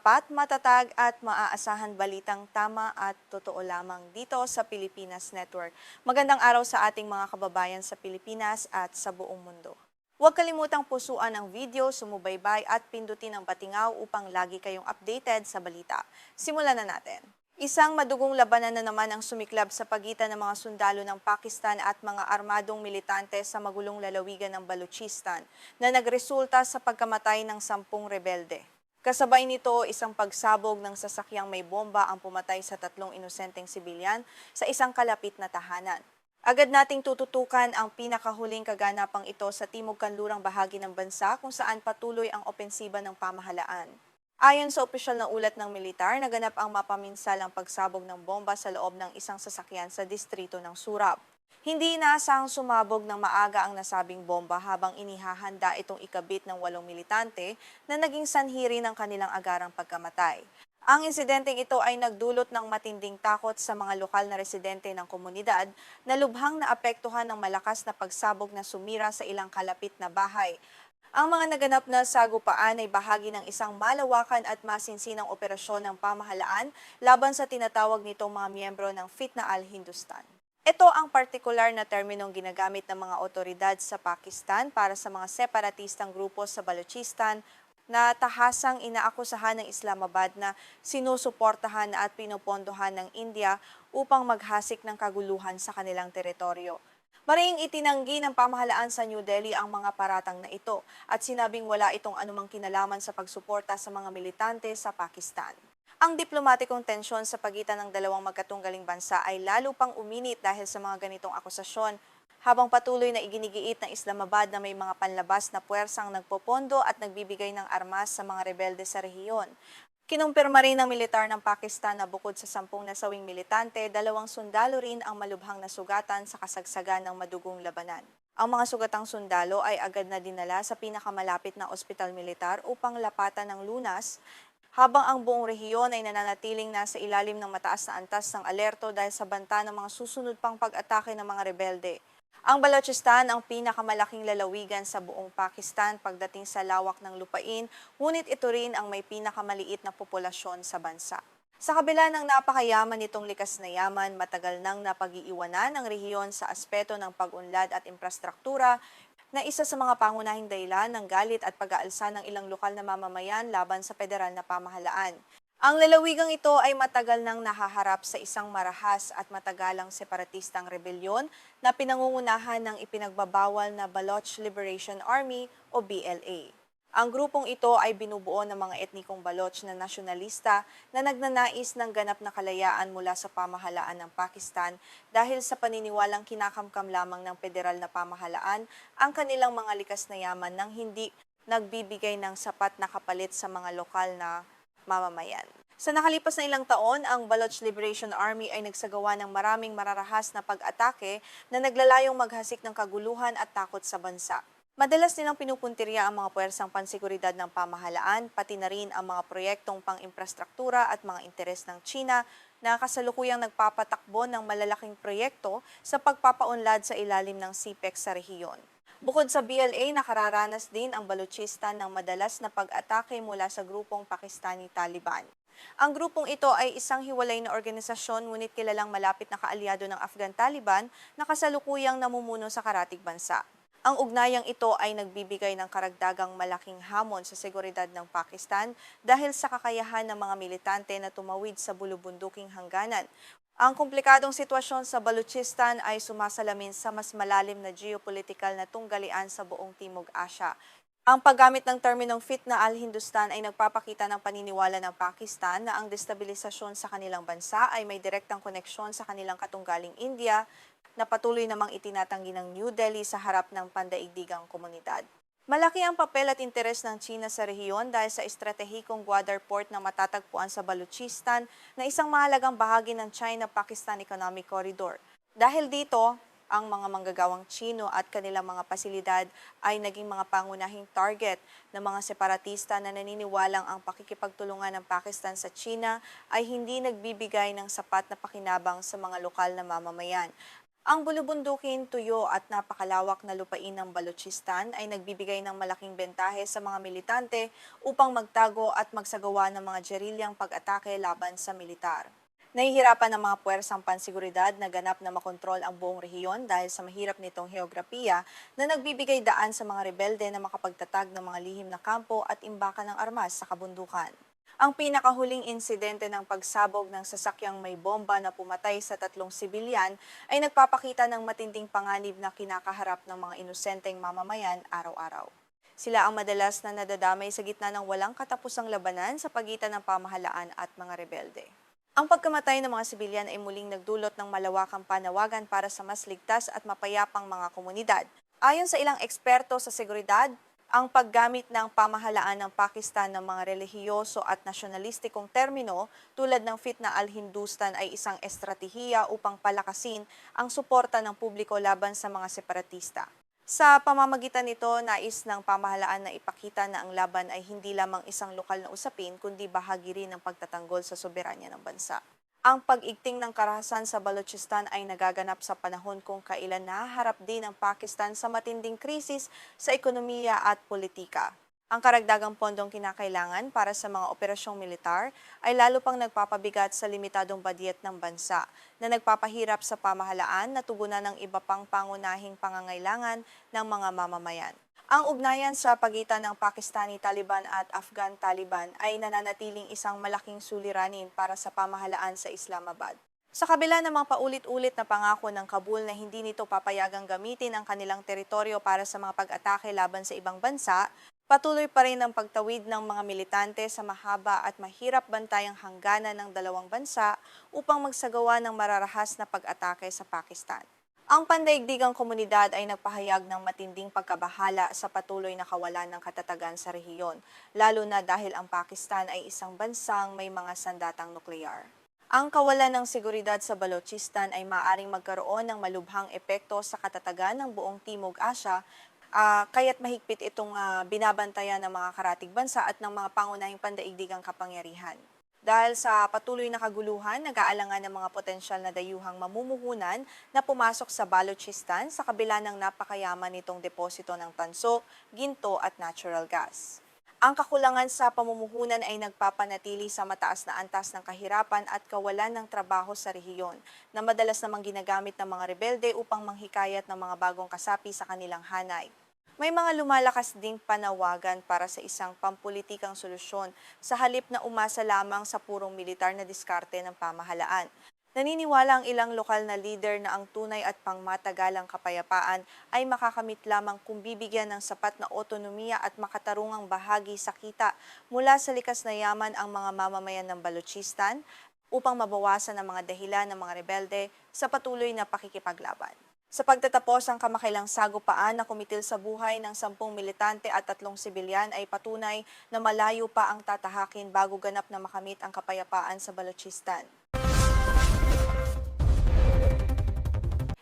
tapat, matatag at maaasahan balitang tama at totoo lamang dito sa Pilipinas Network. Magandang araw sa ating mga kababayan sa Pilipinas at sa buong mundo. Huwag kalimutang pusuan ang video, sumubaybay at pindutin ang batingaw upang lagi kayong updated sa balita. Simulan na natin. Isang madugong labanan na naman ang sumiklab sa pagitan ng mga sundalo ng Pakistan at mga armadong militante sa magulong lalawigan ng Balochistan na nagresulta sa pagkamatay ng 10 rebelde. Kasabay nito, isang pagsabog ng sasakyang may bomba ang pumatay sa 3 inosenteng sibilyan sa isang kalapit na tahanan. Agad nating tututukan ang pinakahuling kaganapang ito sa timog kanlurang bahagi ng bansa kung saan patuloy ang opensiba ng pamahalaan. Ayon sa opisyal na ulat ng militar, naganap ang mapaminsalang pagsabog ng bomba sa loob ng isang sasakyan sa distrito ng Surab. Hindi inaasahang sumabog ng maaga ang nasabing bomba habang inihahanda itong ikabit ng 8 militante na naging sanhi ng kanilang agarang pagkamatay. Ang insidenteng ito ay nagdulot ng matinding takot sa mga lokal na residente ng komunidad na lubhang naapektuhan ng malakas na pagsabog na sumira sa ilang kalapit na bahay. Ang mga naganap na sagupaan ay bahagi ng isang malawakan at masinsinang operasyon ng pamahalaan laban sa tinatawag nitong mga miyembro ng Fitna al-Hindustan. Ito ang partikular na terminong ginagamit ng mga otoridad sa Pakistan para sa mga separatistang grupo sa Balochistan na tahasang inaakusahan ng Islamabad na sinusuportahan at pinopondohan ng India upang maghasik ng kaguluhan sa kanilang teritoryo. Maring itinanggi ng pamahalaan sa New Delhi ang mga paratang na ito at sinabing wala itong anumang kinalaman sa pagsuporta sa mga militante sa Pakistan. Ang diplomatikong tensyon sa pagitan ng dalawang magkatunggaling bansa ay lalo pang uminit dahil sa mga ganitong akusasyon, habang patuloy na iginigiit ng Islamabad na may mga panlabas na puwersang nagpopondo at nagbibigay ng armas sa mga rebelde sa rehiyon. Kinumpirma rin ng militar ng Pakistan na bukod sa 10 nasawing militante, 2 sundalo rin ang malubhang nasugatan sa kasagsagan ng madugong labanan. Ang mga sugatang sundalo ay agad na dinala sa pinakamalapit na ospital militar upang lapatan ng lunas, habang ang buong rehiyon ay nananatiling nasa ilalim ng mataas na antas ng alerto dahil sa banta ng mga susunod pang pag-atake ng mga rebelde. Ang Balochistan ang pinakamalaking lalawigan sa buong Pakistan pagdating sa lawak ng lupain, ngunit ito rin ang may pinakamaliit na populasyon sa bansa. Sa kabila ng napakayaman nitong likas na yaman, matagal nang napag-iiwanan ng rehiyon sa aspeto ng pag-unlad at infrastruktura na isa sa mga pangunahing dahilan ng galit at pag-aalsa ng ilang lokal na mamamayan laban sa federal na pamahalaan. Ang lalawigang ito ay matagal nang nahaharap sa isang marahas at matagalang separatistang rebelyon na pinangungunahan ng ipinagbabawal na Baloch Liberation Army o BLA. Ang grupong ito ay binubuo ng mga etnikong Baloch na nasyonalista na nagnanais ng ganap na kalayaan mula sa pamahalaan ng Pakistan dahil sa paniniwalang kinakamkam lamang ng federal na pamahalaan ang kanilang mga likas na yaman nang hindi nagbibigay ng sapat na kapalit sa mga lokal na mamamayan. Sa nakalipas na ilang taon, ang Baloch Liberation Army ay nagsagawa ng maraming mararahas na pag-atake na naglalayong maghasik ng kaguluhan at takot sa bansa. Madalas nilang pinupuntirya ang mga puwersang pansiguridad ng pamahalaan, pati na rin ang mga proyektong pang-infrastruktura at mga interes ng China na kasalukuyang nagpapatakbo ng malalaking proyekto sa pagpapaunlad sa ilalim ng CPEC sa rehiyon. Bukod sa BLA, nakararanas din ang Balochistan ng madalas na pag-atake mula sa grupong Pakistani Taliban. Ang grupong ito ay isang hiwalay na organisasyon ngunit kilalang malapit na kaalyado ng Afghan Taliban na kasalukuyang namumuno sa karatig bansa. Ang ugnayang ito ay nagbibigay ng karagdagang malaking hamon sa seguridad ng Pakistan dahil sa kakayahan ng mga militante na tumawid sa bulubunduking hangganan. Ang komplikadong sitwasyon sa Balochistan ay sumasalamin sa mas malalim na geopolitikal na tunggalian sa buong Timog Asya. Ang paggamit ng terminong Fitna al-Hindustan ay nagpapakita ng paniniwala ng Pakistan na ang destabilisasyon sa kanilang bansa ay may direktang koneksyon sa kanilang katunggaling India na patuloy namang itinatanggi ng New Delhi sa harap ng pandaigdigang komunidad. Malaki ang papel at interes ng China sa rehiyon dahil sa estratehikong Gwadar Port na matatagpuan sa Balochistan na isang mahalagang bahagi ng China-Pakistan Economic Corridor. Dahil dito, ang mga manggagawang Chino at kanilang mga pasilidad ay naging mga pangunahing target ng mga separatista na naniniwalang ang pakikipagtulungan ng Pakistan sa China ay hindi nagbibigay ng sapat na pakinabang sa mga lokal na mamamayan. Ang bulubundukin, tuyo at napakalawak na lupain ng Balochistan ay nagbibigay ng malaking bentahe sa mga militante upang magtago at magsagawa ng mga gerilyang pag-atake laban sa militar. Nahihirapan ng mga puwersang pansiguridad na ganap na makontrol ang buong rehiyon dahil sa mahirap nitong heograpiya na nagbibigay daan sa mga rebelde na makapagtatag ng mga lihim na kampo at imbakan ng armas sa kabundukan. Ang pinakahuling insidente ng pagsabog ng sasakyang may bomba na pumatay sa 3 sibilyan ay nagpapakita ng matinding panganib na kinakaharap ng mga inosenteng mamamayan araw-araw. Sila ang madalas na nadadamay sa gitna ng walang katapusang labanan sa pagitan ng pamahalaan at mga rebelde. Ang pagkamatay ng mga sibilyan ay muling nagdulot ng malawakang panawagan para sa mas ligtas at mapayapang mga komunidad. Ayon sa ilang eksperto sa seguridad, ang paggamit ng pamahalaan ng Pakistan ng mga relihiyoso at nasyonalistikong termino tulad ng Fitna al-Hindustan ay isang estratehiya upang palakasin ang suporta ng publiko laban sa mga separatista. Sa pamamagitan nito, nais ng pamahalaan na ipakita na ang laban ay hindi lamang isang lokal na usapin kundi bahagi rin ng pagtatanggol sa soberanya ng bansa. Ang pag-igting ng karahasan sa Balochistan ay nagaganap sa panahon kung kailan nahaharap din ang Pakistan sa matinding krisis sa ekonomiya at politika. Ang karagdagang pondong kinakailangan para sa mga operasyong militar ay lalo pang nagpapabigat sa limitadong badyet ng bansa na nagpapahirap sa pamahalaan na tugunan ng iba pang pangunahing pangangailangan ng mga mamamayan. Ang ugnayan sa pagitan ng Pakistani Taliban at Afghan Taliban ay nananatiling isang malaking suliranin para sa pamahalaan sa Islamabad. Sa kabila ng mga paulit-ulit na pangako ng Kabul na hindi nito papayagang gamitin ang kanilang teritoryo para sa mga pag-atake laban sa ibang bansa, patuloy pa rin ang pagtawid ng mga militante sa mahaba at mahirap bantayang hangganan ng dalawang bansa upang magsagawa ng mararahas na pag-atake sa Pakistan. Ang pandaigdigang komunidad ay nagpahayag ng matinding pagkabahala sa patuloy na kawalan ng katatagan sa rehiyon, lalo na dahil ang Pakistan ay isang bansang may mga sandatang nuklear. Ang kawalan ng seguridad sa Balochistan ay maaaring magkaroon ng malubhang epekto sa katatagan ng buong Timog Asya, kaya't mahigpit itong binabantayan ng mga karatig bansa at ng mga pangunahing pandaigdigang kapangyarihan. Dahil sa patuloy na kaguluhan, nag-aalangan ng mga potensyal na dayuhang mamumuhunan na pumasok sa Balochistan sa kabila ng napakayaman nitong deposito ng tanso, ginto at natural gas. Ang kakulangan sa pamumuhunan ay nagpapanatili sa mataas na antas ng kahirapan at kawalan ng trabaho sa rehiyon na madalas namang ginagamit ng mga rebelde upang manghikayat ng mga bagong kasapi sa kanilang hanay. May mga lumalakas ding panawagan para sa isang pampulitikang solusyon sa halip na umasa lamang sa purong militar na diskarte ng pamahalaan. Naniniwala ang ilang lokal na leader na ang tunay at pangmatagalang kapayapaan ay makakamit lamang kung bibigyan ng sapat na otonomiya at makatarungang bahagi sa kita mula sa likas na yaman ang mga mamamayan ng Balochistan upang mabawasan ang mga dahilan ng mga rebelde sa patuloy na pakikipaglaban. Sa pagtatapos, ang kamakailang sagupaan na kumitil sa buhay ng 10 militante at 3 sibilyan ay patunay na malayo pa ang tatahakin bago ganap na makamit ang kapayapaan sa Balochistan.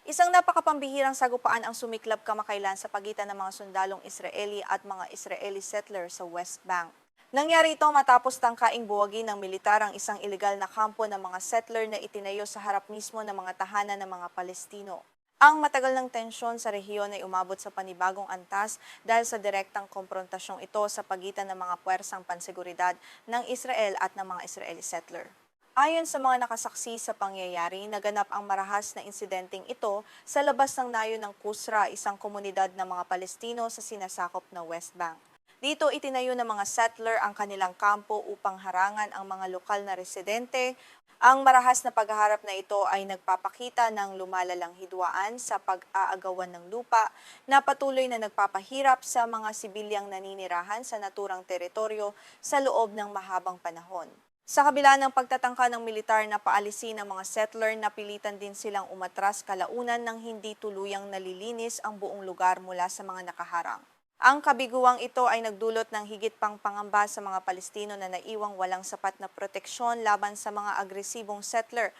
Isang napakapambihirang sagupaan ang sumiklab kamakailan sa pagitan ng mga sundalong Israeli at mga Israeli settler sa West Bank. Nangyari ito matapos tangkaing buwagin ng militar ang isang ilegal na kampo ng mga settler na itinayo sa harap mismo ng mga tahanan ng mga Palestino. Ang matagal ng tensyon sa rehiyon ay umabot sa panibagong antas dahil sa direktang komprontasyong ito sa pagitan ng mga puwersang panseguridad ng Israel at ng mga Israeli settler. Ayon sa mga nakasaksi sa pangyayari, naganap ang marahas na insidenteng ito sa labas ng nayon ng Kusra, isang komunidad ng mga Palestino sa sinasakop na West Bank. Dito itinayo ng mga settler ang kanilang kampo upang harangan ang mga lokal na residente. Ang marahas na paghaharap na ito ay nagpapakita ng lumalalang hidwaan sa pag-aagawan ng lupa na patuloy na nagpapahirap sa mga sibilyang naninirahan sa naturang teritoryo sa loob ng mahabang panahon. Sa kabila ng pagtatangka ng militar na paalisin ang mga settler, napilitan din silang umatras kalaunan ng hindi tuluyang nalilinis ang buong lugar mula sa mga nakaharang. Ang kabiguang ito ay nagdulot ng higit pang pangamba sa mga Palestino na naiwang walang sapat na proteksyon laban sa mga agresibong settler.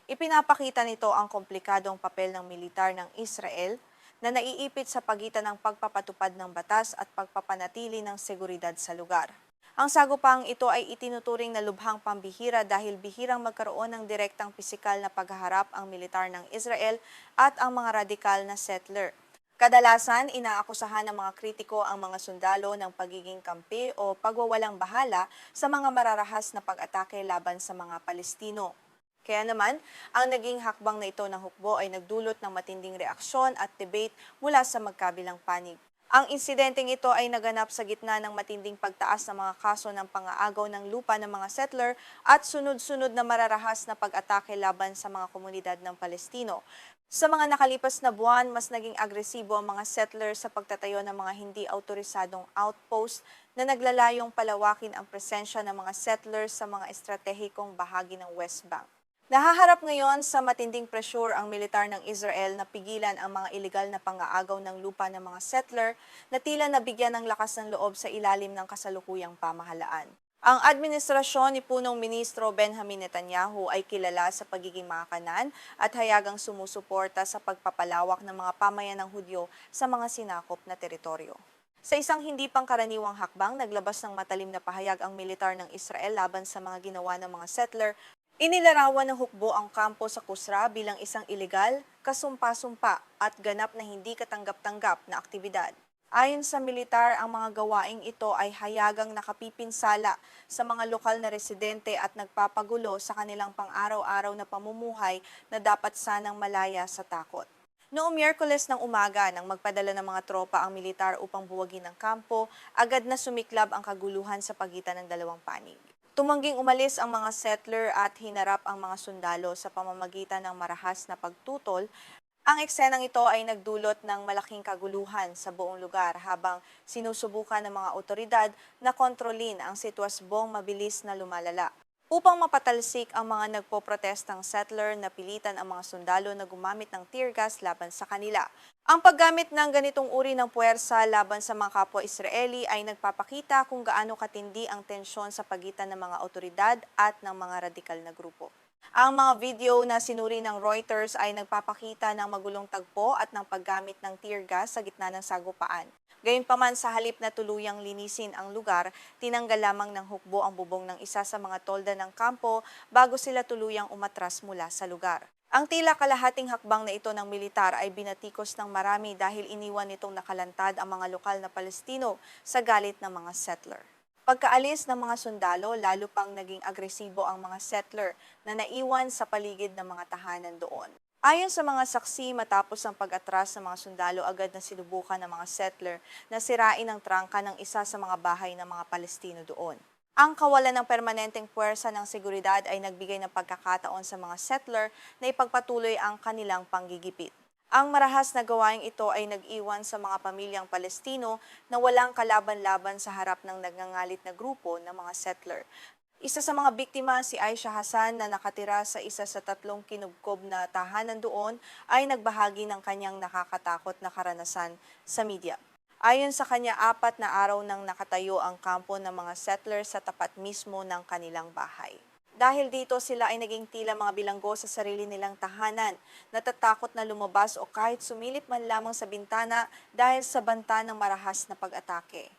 Ipinapakita nito ang komplikadong papel ng militar ng Israel na naiipit sa pagitan ng pagpapatupad ng batas at pagpapanatili ng seguridad sa lugar. Ang sagupang ito ay itinuturing na lubhang pambihira dahil bihirang magkaroon ng direktang pisikal na paghaharap ang militar ng Israel at ang mga radikal na settler. Kadalasan, inaakusahan ng mga kritiko ang mga sundalo ng pagiging kampi o pagwawalang bahala sa mga mararahas na pag-atake laban sa mga Palestino. Kaya naman, ang naging hakbang na ito ng hukbo ay nagdulot ng matinding reaksyon at debate mula sa magkabilang panig. Ang insidenteng ito ay naganap sa gitna ng matinding pagtaas ng mga kaso ng pang-aagaw ng lupa ng mga settler at sunod-sunod na mararahas na pag-atake laban sa mga komunidad ng Palestino. Sa mga nakalipas na buwan, mas naging agresibo ang mga settler sa pagtatayo ng mga hindi autorisadong outpost na naglalayong palawakin ang presensya ng mga settlers sa mga estratehikong bahagi ng West Bank. Nahaharap ngayon sa matinding pressure ang militar ng Israel na pigilan ang mga ilegal na pang-aagaw ng lupa ng mga settler na tila nabigyan ng lakas ng loob sa ilalim ng kasalukuyang pamahalaan. Ang administrasyon ni punong ministro Benjamin Netanyahu ay kilala sa pagiging makakanan at hayagang sumusuporta sa pagpapalawak ng mga pamayan ng Hudyo sa mga sinakop na teritoryo. Sa isang hindi pangkaraniwang hakbang, naglabas ng matalim na pahayag ang militar ng Israel laban sa mga ginawa ng mga settler. Inilarawan ng hukbo ang kampo sa Kusra bilang isang ilegal, kasumpa-sumpa at ganap na hindi katanggap-tanggap na aktibidad. Ayon sa militar, ang mga gawaing ito ay hayagang nakapipinsala sa mga lokal na residente at nagpapagulo sa kanilang pang-araw-araw na pamumuhay na dapat sanang malaya sa takot. Noong Miyerkules ng umaga, nang magpadala ng mga tropa ang militar upang buwagin ang kampo, agad na sumiklab ang kaguluhan sa pagitan ng dalawang panig. Tumangging umalis ang mga settler at hinarap ang mga sundalo sa pamamagitan ng marahas na pagtutol. Ang eksenang ito ay nagdulot ng malaking kaguluhan sa buong lugar habang sinusubukan ng mga otoridad na kontrolin ang sitwasyon mabilis na lumalala. Upang mapatalsik ang mga nagpoprotestang settler, napilitan ang mga sundalo na gumamit ng tear gas laban sa kanila. Ang paggamit ng ganitong uri ng puwersa laban sa mga kapwa-Israeli ay nagpapakita kung gaano katindi ang tensyon sa pagitan ng mga otoridad at ng mga radikal na grupo. Ang mga video na sinuri ng Reuters ay nagpapakita ng magulong tagpo at ng paggamit ng tear gas sa gitna ng sagupaan. Gayunpaman, sa halip na tuluyang linisin ang lugar, tinanggal lamang ng hukbo ang bubong ng isa sa mga tolda ng kampo bago sila tuluyang umatras mula sa lugar. Ang tila kalahating hakbang na ito ng militar ay binatikos ng marami dahil iniwan nitong nakalantad ang mga lokal na Palestino sa galit ng mga settler. Pagkaalis ng mga sundalo, lalo pang naging agresibo ang mga settler na naiwan sa paligid ng mga tahanan doon. Ayon sa mga saksi, matapos ang pag-atras ng mga sundalo, agad na sinubukan ng mga settler na sirain ang trangka ng isa sa mga bahay ng mga Palestino doon. Ang kawalan ng permanenteng puwersa ng seguridad ay nagbigay ng pagkakataon sa mga settler na ipagpatuloy ang kanilang panggigipit. Ang marahas na gawaing ito ay nag-iwan sa mga pamilyang Palestino na walang kalaban-laban sa harap ng nagngangalit na grupo ng mga settler. Isa sa mga biktima, si Aisha Hassan, na nakatira sa isa sa 3 kinubkob na tahanan doon, ay nagbahagi ng kanyang nakakatakot na karanasan sa media. Ayon sa kanya, 4 na araw nang nakatayo ang kampo ng mga settlers sa tapat mismo ng kanilang bahay. Dahil dito, sila ay naging tila mga bilanggo sa sarili nilang tahanan, natatakot na lumabas o kahit sumilip man lamang sa bintana dahil sa banta ng marahas na pag-atake.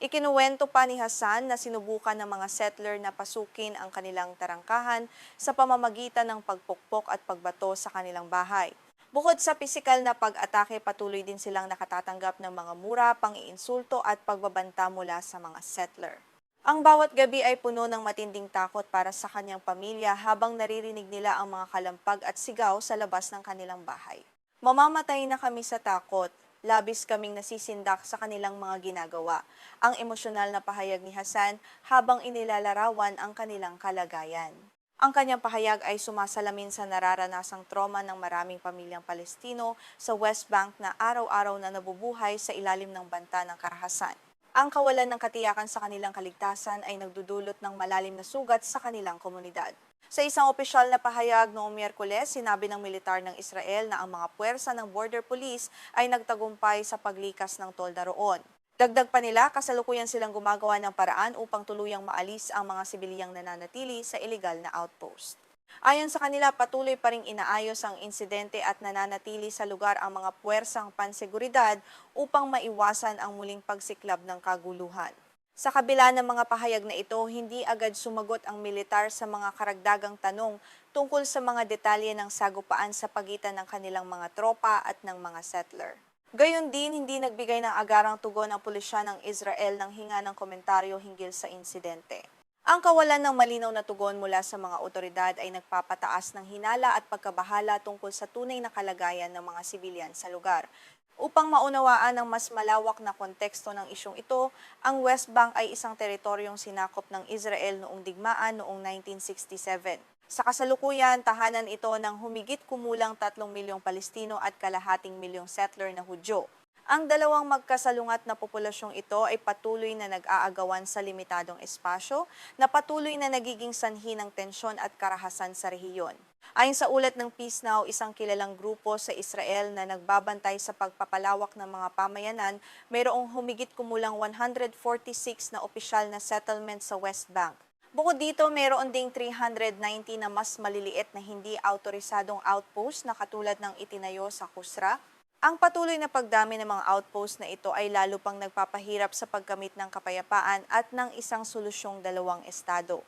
Ikinuwento pa ni Hassan na sinubukan ng mga settler na pasukin ang kanilang tarangkahan sa pamamagitan ng pagpukpok at pagbato sa kanilang bahay. Bukod sa pisikal na pag-atake, patuloy din silang nakatatanggap ng mga mura, pang-iinsulto at pagbabanta mula sa mga settler. Ang bawat gabi ay puno ng matinding takot para sa kanyang pamilya habang naririnig nila ang mga kalampag at sigaw sa labas ng kanilang bahay. Mamamatay na kami sa takot. Labis kaming nasisindak sa kanilang mga ginagawa. Ang emosyonal na pahayag ni Hassan habang inilalarawan ang kanilang kalagayan. Ang kanyang pahayag ay sumasalamin sa nararanasang trauma ng maraming pamilyang Palestino sa West Bank na araw-araw na nabubuhay sa ilalim ng banta ng karahasan. Ang kawalan ng katiyakan sa kanilang kaligtasan ay nagdudulot ng malalim na sugat sa kanilang komunidad. Sa isang opisyal na pahayag noong Miyerkules, sinabi ng militar ng Israel na ang mga puwersa ng Border Police ay nagtagumpay sa paglikas ng tolda roon. Dagdag pa nila, kasalukuyan silang gumagawa ng paraan upang tuluyang maalis ang mga sibiliyang nananatili sa iligal na outpost. Ayon sa kanila, patuloy pa ring inaayos ang insidente at nananatili sa lugar ang mga puwersang panseguridad upang maiwasan ang muling pagsiklab ng kaguluhan. Sa kabila ng mga pahayag na ito, hindi agad sumagot ang militar sa mga karagdagang tanong tungkol sa mga detalye ng sagupaan sa pagitan ng kanilang mga tropa at ng mga settler. Gayon din, hindi nagbigay ng agarang tugon ang pulisya ng Israel ng hinga ng komentaryo hinggil sa insidente. Ang kawalan ng malinaw na tugon mula sa mga otoridad ay nagpapataas ng hinala at pagkabahala tungkol sa tunay na kalagayan ng mga sibilyan sa lugar. Upang maunawaan ang mas malawak na konteksto ng isyong ito, ang West Bank ay isang teritoryong sinakop ng Israel noong digmaan noong 1967. Sa kasalukuyan, tahanan ito ng humigit kumulang 3 milyong Palestino at kalahating milyong settler na Hudyo. Ang dalawang magkasalungat na populasyong ito ay patuloy na nag-aagawan sa limitadong espasyo na patuloy na nagiging sanhi ng tensyon at karahasan sa rehiyon. Ayon sa ulat ng Peace Now, isang kilalang grupo sa Israel na nagbabantay sa pagpapalawak ng mga pamayanan, mayroong humigit kumulang 146 na opisyal na settlement sa West Bank. Bukod dito, mayroon ding 390 na mas maliliit na hindi autorisadong outpost na katulad ng itinayo sa Kusra. Ang patuloy na pagdami ng mga outpost na ito ay lalo pang nagpapahirap sa pagkamit ng kapayapaan at ng isang solusyong dalawang estado.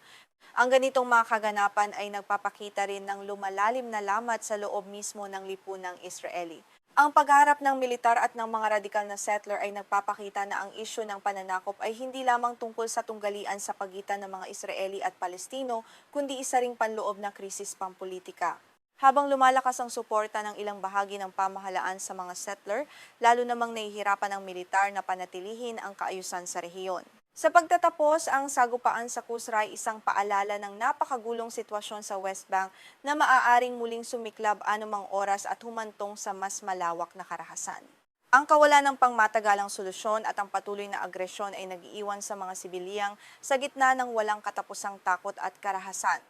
Ang ganitong mga kaganapan ay nagpapakita rin ng lumalalim na lamat sa loob mismo ng lipunang Israeli. Ang pagharap ng militar at ng mga radikal na settler ay nagpapakita na ang isyu ng pananakop ay hindi lamang tungkol sa tunggalian sa pagitan ng mga Israeli at Palestino, kundi isa ring panloob na krisis pampolitika. Habang lumalakas ang suporta ng ilang bahagi ng pamahalaan sa mga settler, lalo namang nahihirapan ang militar na panatilihin ang kaayusan sa rehiyon. Sa pagtatapos, ang sagupaan sa Kusra ay isang paalala ng napakagulong sitwasyon sa West Bank na maaaring muling sumiklab anumang oras at humantong sa mas malawak na karahasan. Ang kawalan ng pangmatagalang solusyon at ang patuloy na agresyon ay nag-iiwan sa mga sibilyang sa gitna ng walang katapusang takot at karahasan.